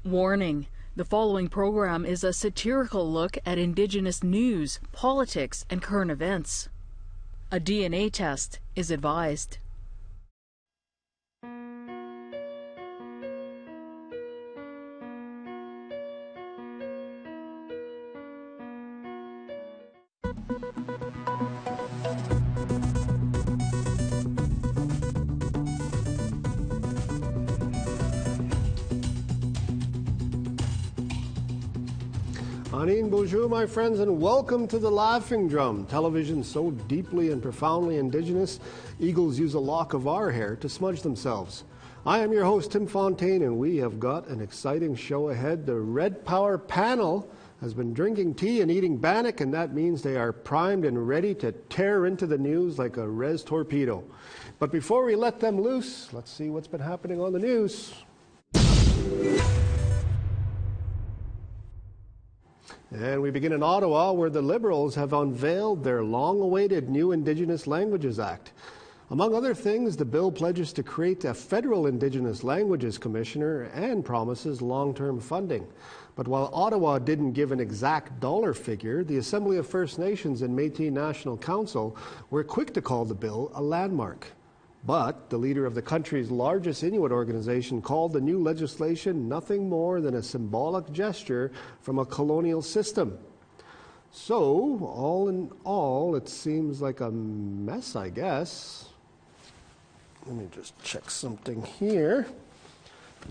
Warning: the following program is a satirical look at Indigenous news, politics, and current events. A DNA test is advised. Bonjour, my friends, and welcome to The Laughing Drum, television so deeply and profoundly Indigenous, eagles use a lock of our hair to smudge themselves. I am your host, Tim Fontaine, and we have got an exciting show ahead. The Red Power panel has been drinking tea and eating bannock, and that means they are primed and ready to tear into the news like a res torpedo. But before we let them loose, let's see what's been happening on the news. And we begin in Ottawa, where the Liberals have unveiled their long-awaited new Indigenous Languages Act. Among other things, the bill pledges to create a federal Indigenous Languages Commissioner and promises long-term funding. But while Ottawa didn't give an exact dollar figure, the Assembly of First Nations and Métis National Council were quick to call the bill a landmark. But the leader of the country's largest Inuit organization called the new legislation nothing more than a symbolic gesture from a colonial system. So, all in all, it seems like a mess, I guess. Let me just check something here.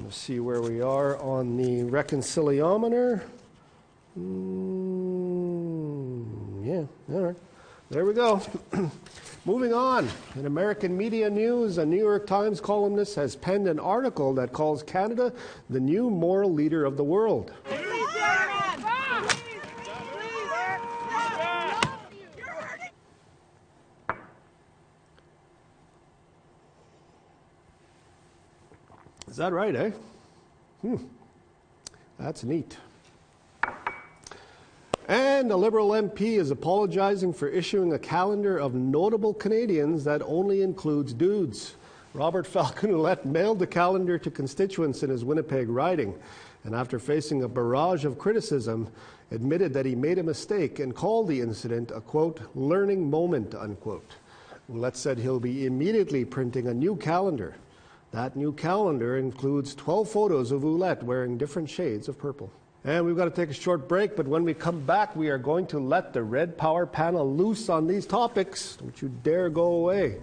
Let's see where we are on the Reconcili-Ometer. Yeah, all right. There we go. Moving on, in American media news, a New York Times columnist has penned an article that calls Canada the new moral leader of the world. Is that right, eh? That's neat. And a Liberal MP is apologizing for issuing a calendar of notable Canadians that only includes dudes. Robert-Falcon mailed the calendar to constituents in his Winnipeg riding, and after facing a barrage of criticism, admitted that he made a mistake and called the incident a, quote, learning moment, unquote. Ouellette said he'll be immediately printing a new calendar. That new calendar includes 12 photos of Ouellette wearing different shades of purple. And we've got to take a short break, but when we come back, we are going to let the Red Power panel loose on these topics. Don't you dare go away.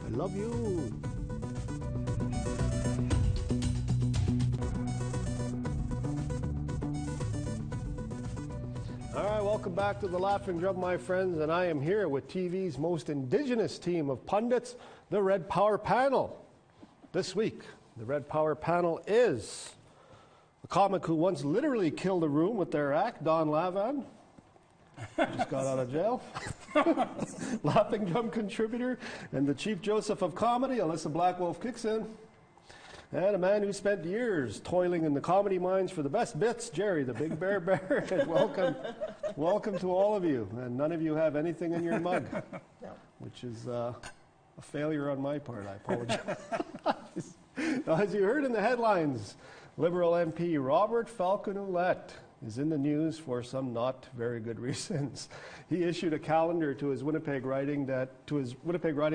I love you. All right, welcome back to The Laughing Drum, my friends, and I am here with TV's most Indigenous team of pundits, the Red Power panel. This week, the Red Power panel is a comic who once literally killed a room with their act, Don Lavan. Just got out of jail. Laughing Drum contributor and the Chief Joseph of comedy, Alyssa Blackwolf kicks in. And a man who spent years toiling in the comedy mines for the best bits, Jerry, the Big Bear Barrett. Welcome to all of you. And none of you have anything in your mug, no. Which is a failure on my part. I apologize. Now, as you heard in the headlines, Liberal MP Robert-Falcon is in the news for some not very good reasons. He issued a calendar to his Winnipeg riding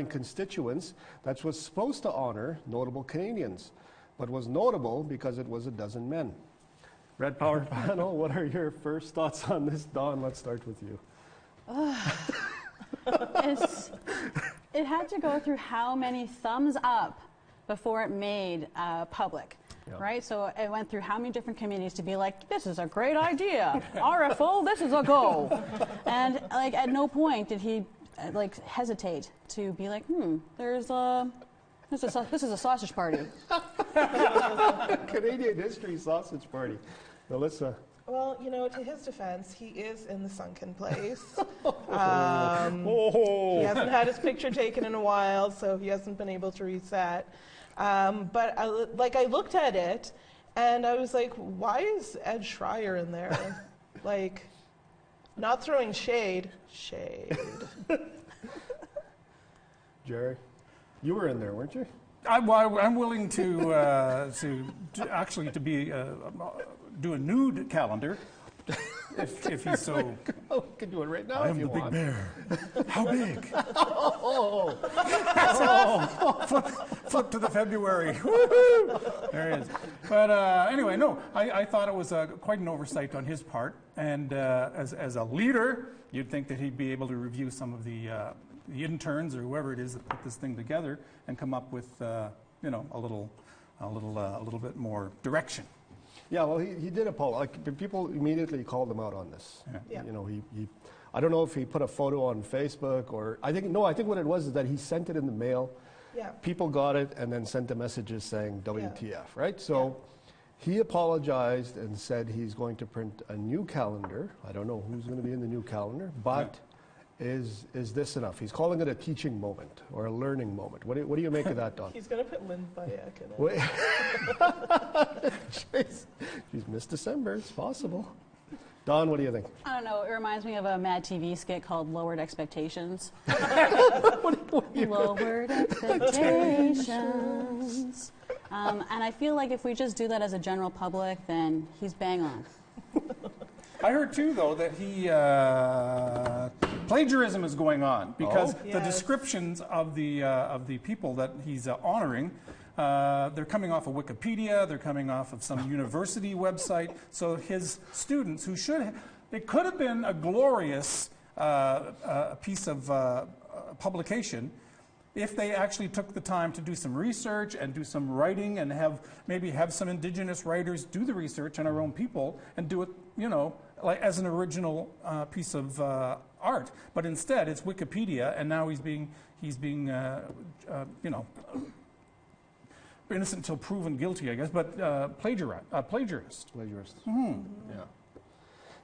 constituents that was supposed to honor notable Canadians, but was notable because it was a dozen men. Red Power panel, what are your first thoughts on this? Dawn, let's start with you. It had to go through how many thumbs up before it made public. Yeah. Right, so it went through how many different committees to be like, this is a great idea. RFO, this is a go. And like at no point did he like hesitate to be like, this is a sausage party. Canadian history sausage party. Alyssa. Well, you know, to his defense, he is in the sunken place. He hasn't had his picture taken in a while, so he hasn't been able to reset. But I looked at it, and I was like, why is Ed Schreier in there? Like, not throwing shade. Jerry, you were in there, weren't you? I'm willing to actually do a nude calendar. If he's so... Oh, we can do it right now I if am you the big want. bear. How big? Oh, Flip to the February. There it is. But anyway, no, I thought it was quite an oversight on his part. And as a leader, you'd think that he'd be able to review some of the interns or whoever it is that put this thing together and come up with, a little bit more direction. yeah, well, he did a poll. Like, people immediately called him out on this. Yeah. You know, he I don't know if he put a photo on Facebook or, I think what it was is that he sent it in the mail. Yeah. People got it and then sent the messages saying WTF, right? So he apologized and said he's going to print a new calendar. I don't know who's going to be in the new calendar, but is this enough? He's calling it a teaching moment or a learning moment. What do you make of that, Don? He's going to put Lynn Bayek in it. Wait. She's missed December. It's possible. Don, what do you think? I don't know. It reminds me of a Mad TV skit called Lowered Expectations. Lowered Expectations. And I feel like if we just do that as a general public, then he's bang on. I heard too, though, that he plagiarism is going on because the Yes. descriptions of the people that he's honoring, they're coming off of Wikipedia, they're coming off of some university website. So his students, who it could have been a glorious piece of publication if they actually took the time to do some research and do some writing and maybe have some Indigenous writers do the research on our own people and do it, like as an original piece of art. But instead, it's Wikipedia, and now he's being innocent until proven guilty, I guess, but plagiarist. Plagiarist. Mm-hmm. Yeah.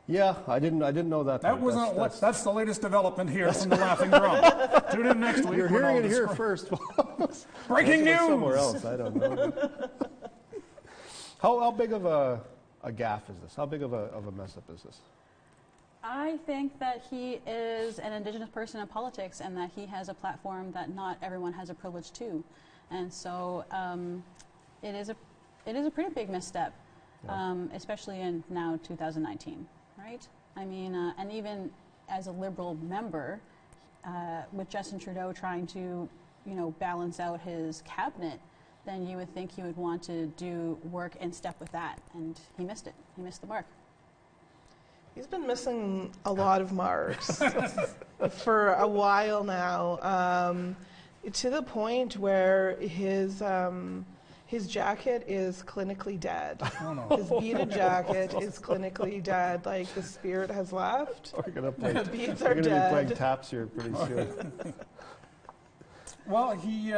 Yeah, I didn't know that. That wasn't that's the latest development here from the Laughing Drum. Tune in next week. You're hearing it here first. Breaking news. Somewhere else, I don't know. How big of a gaffe is this? How big of a mess up is this? I think that he is an Indigenous person in politics and that he has a platform that not everyone has a privilege to. And so it is a pretty big misstep, especially in now 2019, right? I mean, and even as a Liberal member, with Justin Trudeau trying to, balance out his cabinet, then you would think he would want to do work in step with that, and he missed it. He missed the mark. He's been missing a lot of marks for a while now, to the point where his jacket is clinically dead. Oh, no. His beaded jacket is clinically dead. Like, the spirit has left. We're going to The beads are be dead. playing taps here pretty soon. Well, he,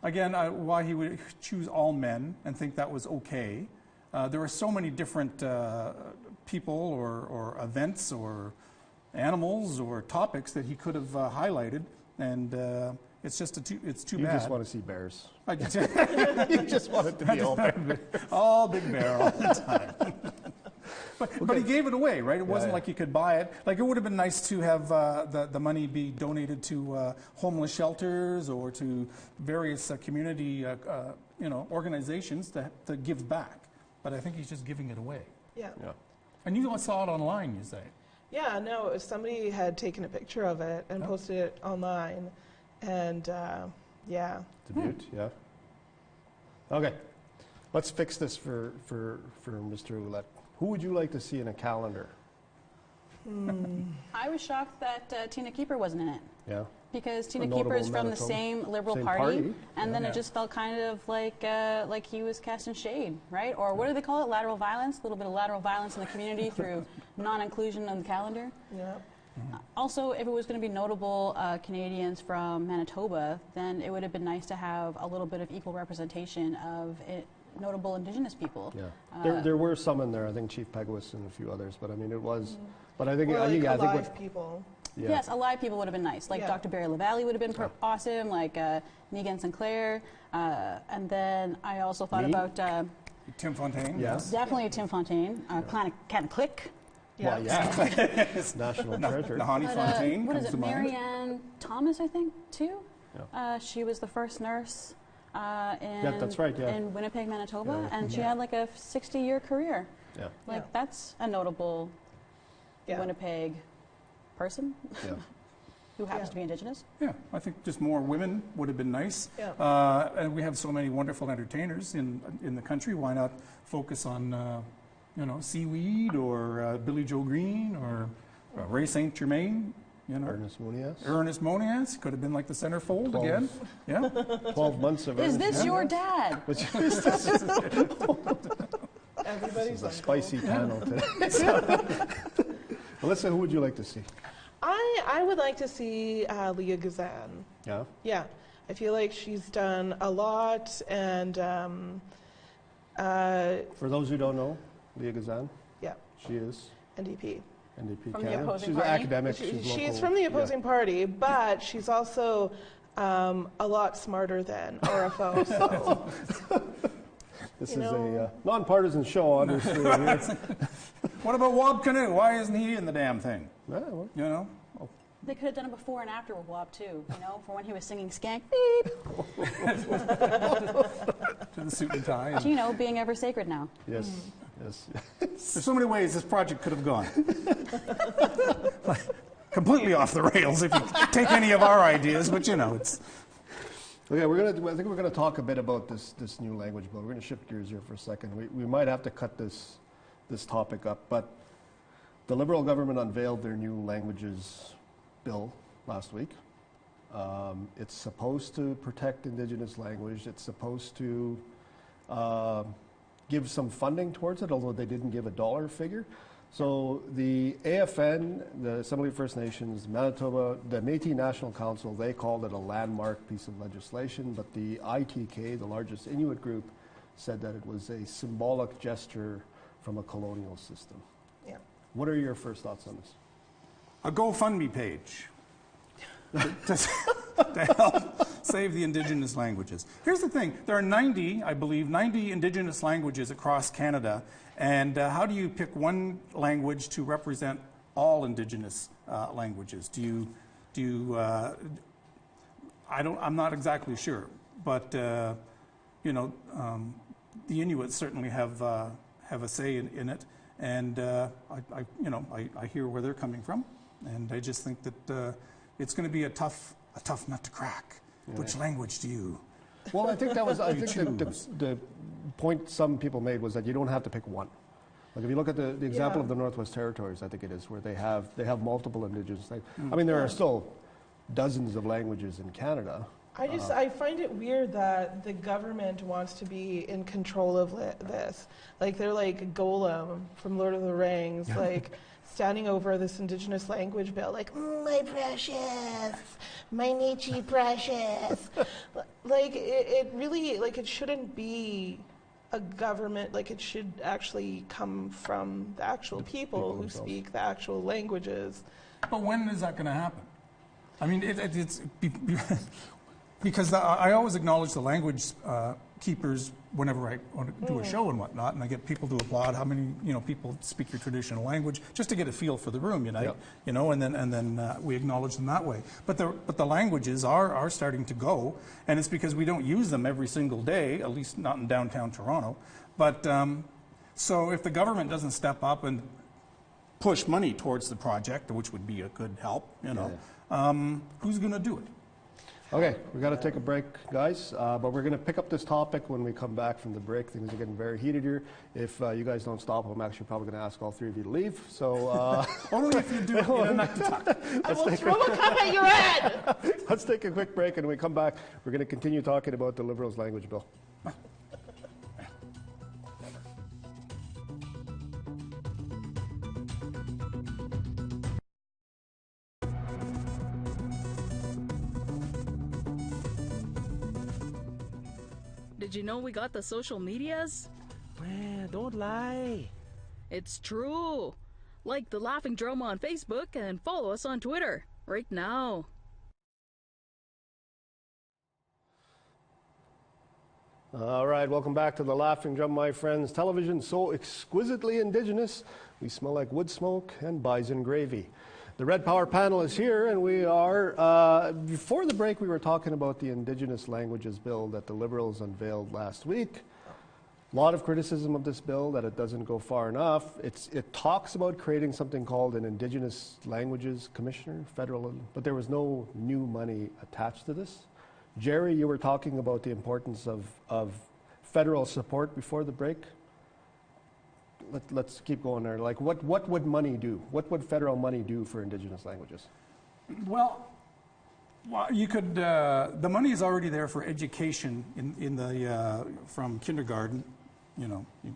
again, why he would choose all men and think that was okay. There are so many different people or events or animals or topics that he could have highlighted, and it's just it's too bad. You just want to see bears. I just, You just want it to be all bears. all big bear all the time. But he gave it away, right? It wasn't like you could buy it. Like, it would have been nice to have the money be donated to homeless shelters or to various community organizations to give back. But I think he's just giving it away. Yeah. And you saw it online, you say? Yeah, no, somebody had taken a picture of it and posted it online. And, yeah. It's a beaut, yeah. Okay. Let's fix this for Mr. Ouellette. Who would you like to see in a calendar? I was shocked that Tina Keeper wasn't in it. Yeah. Because Tina notable Keeper is from the Manitoba. same Liberal Same party, party. and then Yeah. it just felt kind of like he was casting shade, right? Or what do they call it? Lateral violence? A little bit of lateral violence in the community through non-inclusion on the calendar. Yeah. Also, if it was going to be notable Canadians from Manitoba, then it would have been nice to have a little bit of equal representation of notable Indigenous people. Yeah. There were some in there. I think Chief Peguis and a few others, but I mean it was. But I think Or I think alive what people. yeah. Yes, alive people would have been nice. Like Yeah. Dr. Barry LaValle would have been awesome, like Megan Sinclair. And then I also thought Me? about Tim Fontaine? Yes. definitely Tim Fontaine, Planet Cat and Click. Well, yeah. National treasure. Nahani But, Fontaine what comes is to it, mind. Marianne Thomas, I think, too? She was the first nurse that's right, in Winnipeg, Manitoba, Yeah. and she had like a 60-year career. Yeah. Like, that's a notable Winnipeg person Yeah. who happens to be Indigenous. Yeah, I think just more women would have been nice. Yeah. And we have so many wonderful entertainers in the country. Why not focus on, Seaweed or Billy Joe Green or Ray St. Germain? Ernest Monias. Ernest Monias could have been like the centerfold again. Yeah. 12 months of Is Ernest this your dad? Everybody's This is a uncle. spicy panel today. Melissa, who would you like to see? I would like to see Leah Gazan. Yeah. Yeah, I feel like she's done a lot, and For those who don't know, Leah Gazan, yeah, she is NDP. NDP From the Canada. opposing She's party? an academic. She's local. from the opposing party, but she's also a lot smarter than RFO. So This you is know. a nonpartisan show, obviously. What about Wob Canoe? Why isn't he in the damn thing? Yeah, well, You know? They could have done it before and after with Wob too, for when he was singing Skank Beep. To the suit and tie. And To, being ever sacred now. yes, yes. there's so many ways this project could have gone. Completely off the rails if you take any of our ideas, but it's... Okay, I think we're gonna talk a bit about this new language bill. We're gonna shift gears here for a second. We might have to cut this topic up, but the Liberal government unveiled their new languages bill last week. It's supposed to protect Indigenous language. It's supposed to give some funding towards it, although they didn't give a dollar figure. So the AFN, the Assembly of First Nations, Manitoba, the Métis National Council, they called it a landmark piece of legislation, but the ITK, the largest Inuit group, said that it was a symbolic gesture from a colonial system. yeah. What are your first thoughts on this? A GoFundMe page to help save the Indigenous languages. Here's the thing. There are 90 Indigenous languages across Canada, and how do you pick one language to represent all Indigenous languages? I'm not exactly sure, but the Inuit certainly have a say in it, and I hear where they're coming from, and I just think that it's going to be a tough nut to crack. Yeah. Which language do you? Well, I think that was the point some people made was that you don't have to pick one. Like if you look at the example of the Northwest Territories, I think it is, where they have multiple Indigenous languages. I mean, there are still dozens of languages in Canada. I find it weird that the government wants to be in control of this. Like they're like Golem from Lord of the Rings, like standing over this Indigenous language bill, like, my precious, my Nietzsche precious. Like it really, like it shouldn't be a government, like it should actually come from the actual people who speak the actual languages. But when is that going to happen? I mean, it's because I always acknowledge the language keepers whenever I want to do a show and whatnot, and I get people to applaud how many people speak your traditional language, just to get a feel for the room, and then we acknowledge them that way. But the languages are starting to go, and it's because we don't use them every single day, at least not in downtown Toronto. But so if the government doesn't step up and push money towards the project, which would be a good help, who's going to do it? Okay, we got to take a break, guys, but we're going to pick up this topic when we come back from the break. Things are getting very heated here. If you guys don't stop, I'm actually probably going to ask all three of you to leave. So only if you do it in a nut to tuck. I will throw a cup at your head! Let's take a quick break, and when we come back, we're going to continue talking about the Liberals' language bill. Did you know we got the social medias? Man, don't lie. It's true. Like the Laughing Drum on Facebook and follow us on Twitter right now. All right, welcome back to the Laughing Drum, my friends. Television so exquisitely Indigenous, we smell like wood smoke and bison gravy. The Red Power panel is here, and we are, before the break, we were talking about the Indigenous Languages Bill that the Liberals unveiled last week. A lot of criticism of this bill, that it doesn't go far enough. It talks about creating something called an Indigenous Languages Commissioner, federal, but there was no new money attached to this. Jerry, you were talking about the importance of federal support before the break. Let's keep going there. Like, what would money do? What would federal money do for Indigenous languages? Well, you could. The money is already there for education in the from kindergarten,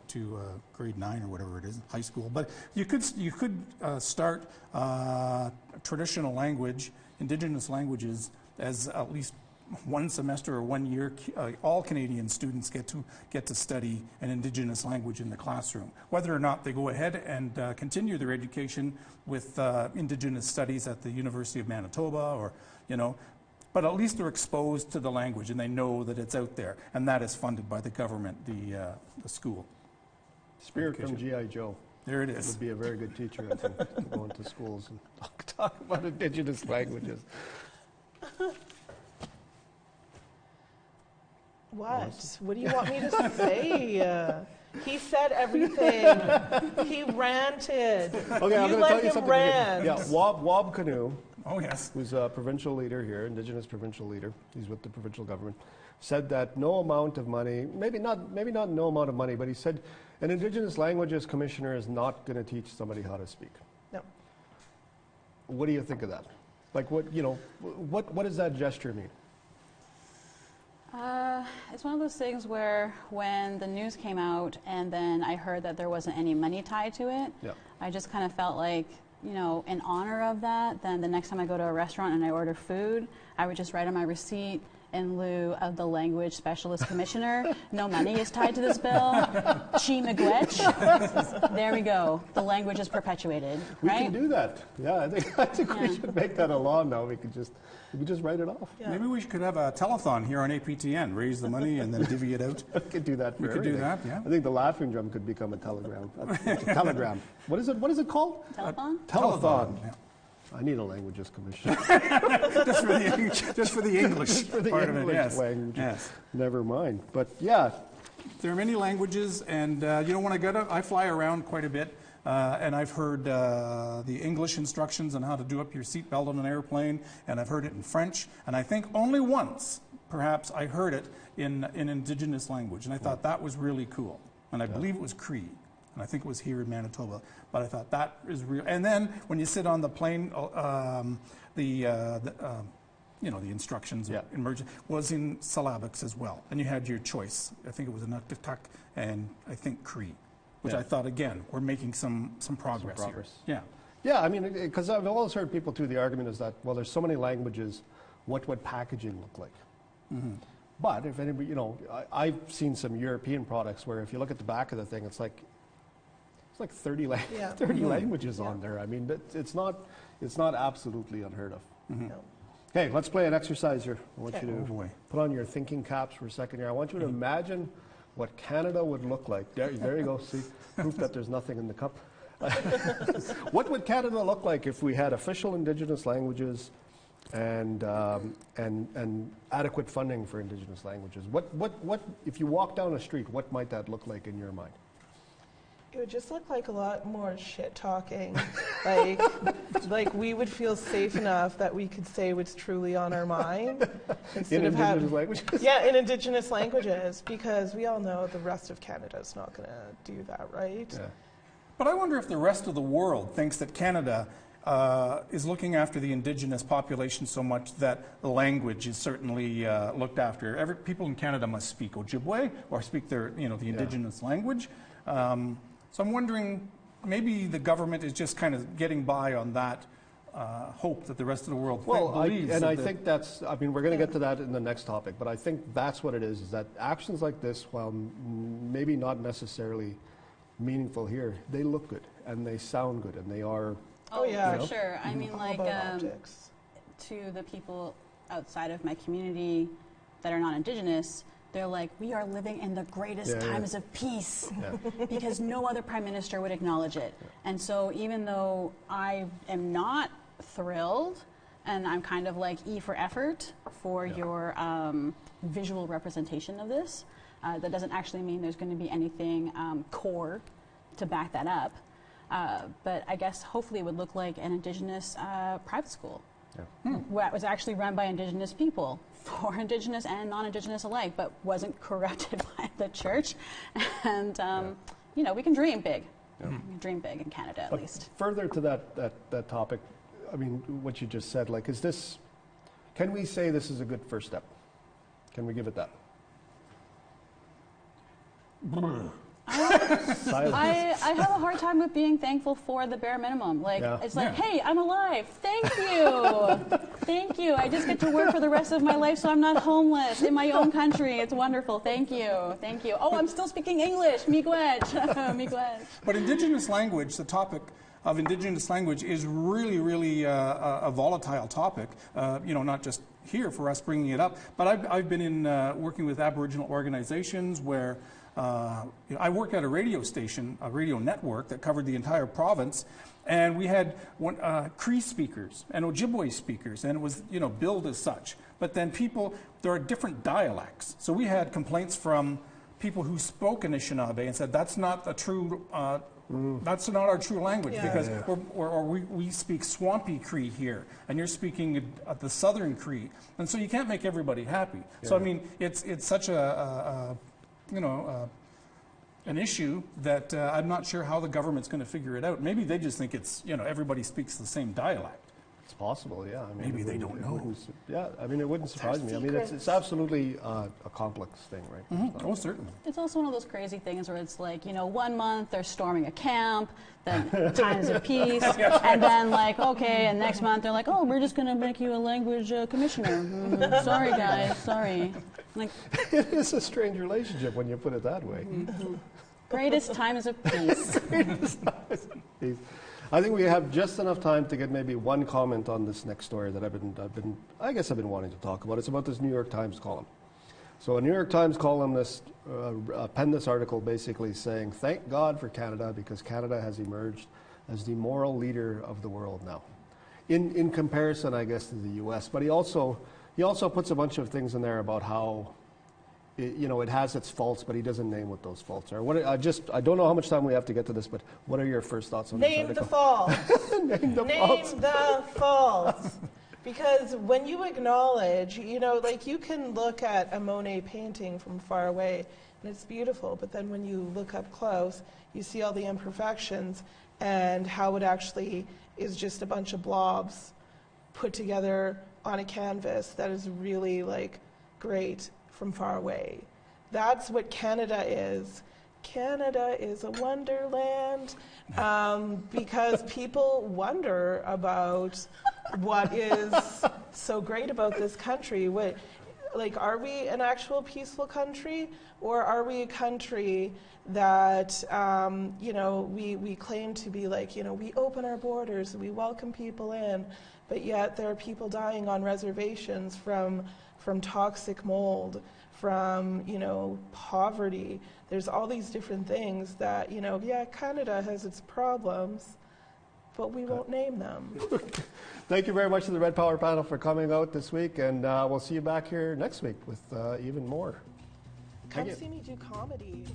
to grade 9 or whatever it is, high school. But you could start traditional language, Indigenous languages, as at least one semester or 1 year. All Canadian students get to study an Indigenous language in the classroom. Whether or not they go ahead and continue their education with Indigenous studies at the University of Manitoba, or but at least they're exposed to the language and they know that it's out there, and that is funded by the government, the school. Spirit from G.I. Joe. There it is. Would be a very good teacher, I think, to go into schools and talk about Indigenous languages. What? What do you want me to say? He said everything. He ranted. Okay, I'm going to tell you something. Rant. Yeah, Wob Canoe, Oh yes. who's a provincial leader here, Indigenous provincial leader, he's with the provincial government, said that no amount of money, maybe not no amount of money, but he said an Indigenous Languages Commissioner is not going to teach somebody how to speak. No. What do you think of that? Like, what does that gesture mean? It's one of those things where when the news came out and then I heard that there wasn't any money tied to it, Yeah. I just kind of felt like, in honor of that, then the next time I go to a restaurant and I order food, I would just write on my receipt, in lieu of the language specialist commissioner, no money is tied to this bill. Chi miigwech. There we go. The language is perpetuated. We right? can do that. Yeah, I think we should make that a law now. We could just write it off. Yeah. Maybe we could have a telethon here on APTN, raise the money and then divvy it out. We could do that for We could do everything. that, yeah. I think the laughing drum could become a telegram. Telegram. What is it called? Telephone? Telethon. Yeah. I need a languages commission. Just for the English For the part English of it, yes. language. Yes. Never mind. But yeah, There are many languages, and when I fly around quite a bit, and I've heard the English instructions on how to do up your seatbelt on an airplane, and I've heard it in French, and I think only once, perhaps, I heard it in Indigenous language, and I thought that was really cool. And I believe it was Cree, and I think it was here in Manitoba, but I thought that is real. And then when you sit on the plane, the instructions emergent was in syllabics as well, and you had your choice. I think it was Inuktitut and I think Cree, which I thought, again, we're making some progress here. Yeah. yeah. I mean, because I've always heard people too. The argument is that there's so many languages. What would packaging look like? Mm-hmm. But if anybody, I've seen some European products where if you look at the back of the thing, it's like 30 languages on there. I mean, it's not absolutely unheard of. Mm-hmm. No. Okay, let's play an exercise here. I want you to Oh, boy. put on your thinking caps for a second here. I want you to imagine what Canada would look like. There you go. See, proof that there's nothing in the cup. What would Canada look like if we had official Indigenous languages and adequate funding for Indigenous languages? What if you walk down a street, what might that look like in your mind? It would just look like a lot more shit talking. like we would feel safe enough that we could say what's truly on our mind instead In of Indigenous languages? Yeah, in Indigenous languages, because we all know the rest of Canada is not going to do that, right? Yeah. But I wonder if the rest of the world thinks that Canada is looking after the Indigenous population so much that the language is certainly looked after. People in Canada must speak Ojibwe or speak the Indigenous language. So I'm wondering, maybe the government is just kind of getting by on that hope that the rest of the world believes. I think that's, we're going to get to that in the next topic, but I think that's what it is that actions like this, while maybe not necessarily meaningful here, they look good and they sound good and they are. Oh, yeah, for sure. I mean, All about optics. To the people outside of my community that are not Indigenous, they're like, we are living in the greatest times of peace because no other prime minister would acknowledge it. And so even though I am not thrilled, and I'm kind of like E for effort for your visual representation of this. That doesn't actually mean there's going to be anything core to back that up. But I guess hopefully it would look like an Indigenous private school. That was actually run by Indigenous people, for Indigenous and non-Indigenous alike, but wasn't corrupted by the church. And, you know, we can dream big. We can dream big in Canada, at least. Further to that topic, I mean, what you just said, like, can we say this is a good first step? Can we give it that? I have a hard time with being thankful for the bare minimum. Like, it's like, hey, I'm alive. Thank you. Thank you. I just get to work for the rest of my life so I'm not homeless in my own country. It's wonderful. Thank you. Thank you. Oh, I'm still speaking English. Miigwech. Miigwech. But Indigenous language, the topic of Indigenous language is really, really a volatile topic, you know, not just here for us bringing it up, but I've been in working with Aboriginal organizations where you know, I worked at a radio station, a radio network that covered the entire province, and we had Cree speakers and Ojibwe speakers, and it was, you know, billed as such. But then there are different dialects. So we had complaints from people who spoke Anishinaabe and said that's not a true, that's not our true language because we speak Swampy Cree here, and you're speaking the Southern Cree, and so you can't make everybody happy. So I mean, it's such you know, an issue that I'm not sure how the government's going to figure it out. Maybe they just think it's, you know, everybody speaks the same dialect. It's possible, yeah. I mean, maybe they don't know. Yeah, I mean, it wouldn't surprise me. I mean, it's absolutely a complex thing, right? Oh, certainly. It's also one of those crazy things where it's like, you know, 1 month they're storming a camp, then times of peace, and then like, okay, and next month they're like, oh, we're just going to make you a language commissioner. Sorry, guys, sorry. Like, it is a strange relationship when you put it that way. Greatest times of peace. Greatest times of peace. I think we have just enough time to get maybe one comment on this next story that I guess I've been wanting to talk about. It's about this New York Times column. So a New York Times columnist penned this article basically saying, thank God for Canada because Canada has emerged as the moral leader of the world now. In comparison, I guess, to the US. But he also puts a bunch of things in there about how it has its faults, but he doesn't name what those faults are. I don't know how much time we have to get to this, but what are your first thoughts on this article? Name the faults. Name the faults. Because when you acknowledge, like you can look at a Monet painting from far away, and it's beautiful, but then when you look up close, you see all the imperfections and how it actually is just a bunch of blobs put together on a canvas that is really like great from far away. That's what Canada is. Canada is a wonderland because people wonder about what is so great about this country. Are we an actual peaceful country, or are we a country that we claim to be like, we open our borders, we welcome people in, but yet there are people dying on reservations from toxic mold, from poverty. There's all these different things that Canada has its problems, but we won't name them. Thank you very much to the Red Power panel for coming out this week, and we'll see you back here next week with even more. Come see me do comedy.